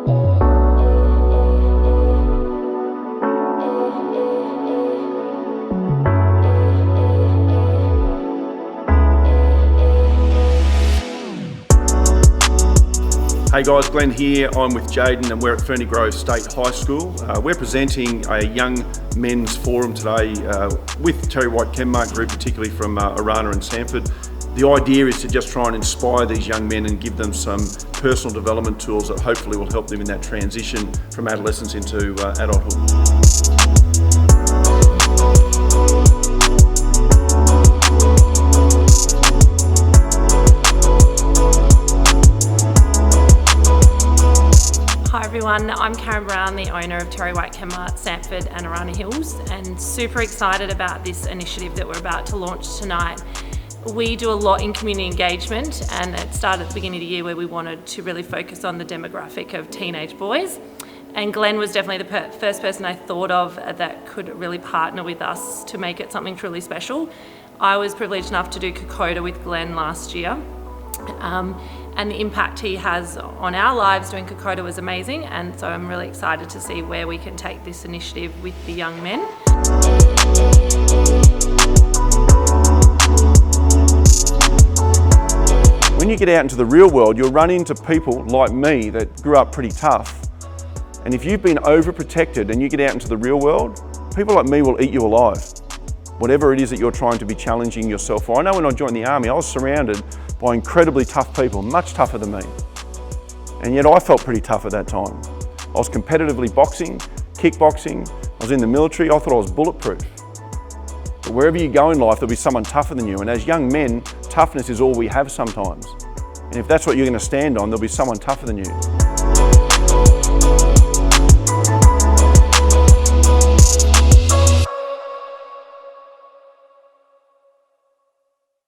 Hey guys, Glenn here. I'm with Jaden and we're at Ferny Grove State High School. We're presenting a young men's forum today with TerryWhite Chemmart group, particularly from Arana and Sanford. The idea is to just try and inspire these young men and give them some personal development tools that hopefully will help them in that transition from adolescence into adulthood. Hi everyone, I'm Karen Brown, the owner of TerryWhite Chemmart, Sanford and Arana Hills, and super excited about this initiative that we're about to launch tonight. We do a lot in community engagement, and it started at the beginning of the year where we wanted to really focus on the demographic of teenage boys. And Glenn was definitely the first person I thought of that could really partner with us to make it something truly special. I was privileged enough to do Kokoda with Glenn last year. And the impact he has on our lives doing Kokoda was amazing, and so I'm really excited to see where we can take this initiative with the young men. When you get out into the real world, you'll run into people like me that grew up pretty tough. And if you've been overprotected and you get out into the real world, people like me will eat you alive. Whatever it is that you're trying to be challenging yourself for. I know when I joined the army, I was surrounded by incredibly tough people, much tougher than me. And yet I felt pretty tough at that time. I was competitively boxing, kickboxing, I was in the military, I thought I was bulletproof. But wherever you go in life, there'll be someone tougher than you. And as young men, toughness is all we have sometimes. And if that's what you're going to stand on, there'll be someone tougher than you.